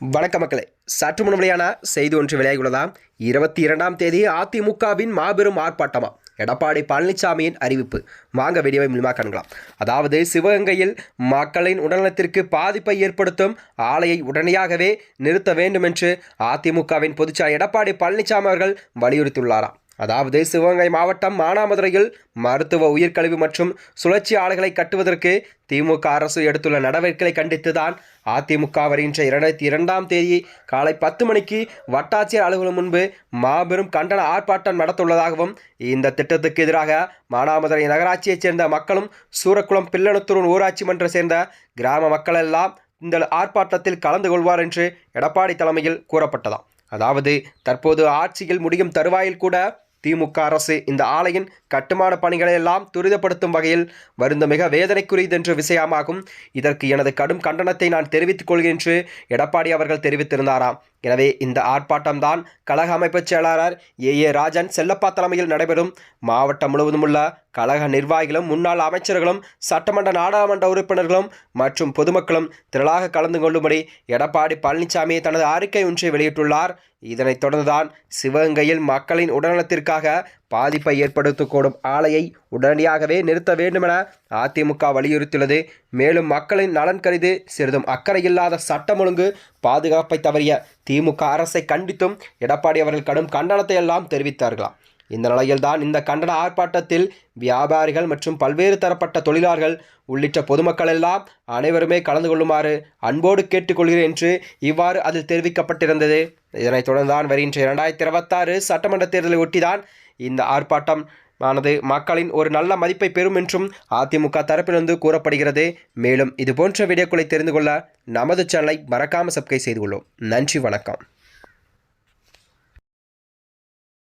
வணக்க மக்களே, சற்று முன் வெளியான செய்தி ஒன்று வெளியாகியுள்ளதாம். 22ஆம் தேதி அதிமுகவின் மாபெரும் ஆர்ப்பாட்டமா? எடப்பாடி பழனிசாமியின் அறிவிப்பு. வாங்க வீடியோவை முழுமையாக காணலாம். அதாவது சிவகங்கையில் மக்களின் உடல்நலத்திற்கு பாதிப்பை ஏற்படுத்தும் ஆலையை உடனடியாகவே நிறுத்த வேண்டும் என்று அதிமுகவின் பொதுச்செயலாளர் எடப்பாடி பழனிசாமி அவர்கள் வலியுறுத்தியுள்ளாராம். அதாவது சிவகங்கை மாவட்டம் மானாமதுரையில் மருத்துவ உயிர்கழிவு மற்றும் சுழற்சி ஆலைகளை கட்டுவதற்கு திமுக அரசு எடுத்துள்ள நடவடிக்கைகளை கண்டித்துதான் அதிமுக வருகின்ற 22ஆம் தேதி காலை 10 மணிக்கு வட்டாட்சியர் அலுவலகம் முன்பு மாபெரும் கண்டன ஆர்ப்பாட்டம் நடத்துள்ளதாகவும், இந்த திட்டத்துக்கு எதிராக மானாமதுரை நகராட்சியைச் சேர்ந்த மக்களும் சூரக்குளம் பிள்ளனத்தூர் ஊராட்சி மன்ற சேர்ந்த கிராம மக்கள் எல்லாம் இந்த ஆர்ப்பாட்டத்தில் கலந்து கொள்வார் என்று எடப்பாடி தலைமையில் கூறப்பட்டதாம். அதாவது தற்போது ஆட்சியில் முடியும் தருவாயில் கூட திமுக அரசு இந்த ஆலையின் கட்டுமான பணிகளை எல்லாம் துரிதப்படுத்தும் வகையில் வருந்த மிக வேதனைக்குரியது என்ற விஷயமாகும். இதற்கு எனது கடும் கண்டனத்தை நான் தெரிவித்துக் கொள்கிறேன் என்று எடப்பாடி அவர்கள் தெரிவித்திருந்தாராம். எனவே இந்த ஆர்ப்பாட்டம் தான் கழக அமைப்பு செயலாளர் ஏ ராஜன் செல்லப்பா தலைமையில் நடைபெறும். மாவட்டம் முழுவதும் உள்ள கழக நிர்வாகிகளும் முன்னாள் அமைச்சர்களும் சட்டமன்ற நாடாளுமன்ற உறுப்பினர்களும் மற்றும் பொதுமக்களும் திரளாக கலந்து கொள்ளும்படி எடப்பாடி பழனிசாமி தனது அறிக்கை ஒன்றை வெளியிட்டுள்ளார். இதனைத் தொடர்ந்துதான் சிவகங்கையில் மக்களின் உடல்நலத்திற்காக பாதிப்பை ஏற்படுத்தக்கூடும் ஆலையை உடனடியாகவே நிறுத்த வேண்டுமென அதிமுக வலியுறுத்தியுள்ளது. மேலும் மக்களின் நலன் கருதி சிறிதும் அக்கறையில்லாத சட்டம் ஒழுங்கு பாதுகாப்பை தவறிய திமுக அரசை கண்டித்தும் எடப்பாடி அவர்கள் கடும் கண்டனத்தை எல்லாம் தெரிவித்தார்களாம். இந்த நிலையில்தான் இந்த கண்டன ஆர்ப்பாட்டத்தில் வியாபாரிகள் மற்றும் பல்வேறு தரப்பட்ட தொழிலாளர்கள் உள்ளிட்ட பொதுமக்கள் எல்லாம் அனைவருமே கலந்து கொள்ளுமாறு அன்போடு கேட்டுக்கொள்கிறேன் என்று இவ்வாறு அதில் தெரிவிக்கப்பட்டிருந்தது. இதனைத் தொடர்ந்துதான் வருகின்ற 2026 சட்டமன்ற தேர்தலை ஒட்டிதான் இந்த ஆர்ப்பாட்டம் ஆனது மக்களின் ஒரு நல்ல மதிப்பை பெறும் என்றும் அதிமுக தரப்பிலிருந்து கூறப்படுகிறது. மேலும் இதுபோன்ற வீடியோக்களை தெரிந்து கொள்ள நமது சேனலை மறக்காமல் சப்ஸ்கிரைப் செய்து கொள்ளும். நன்றி, வணக்கம்.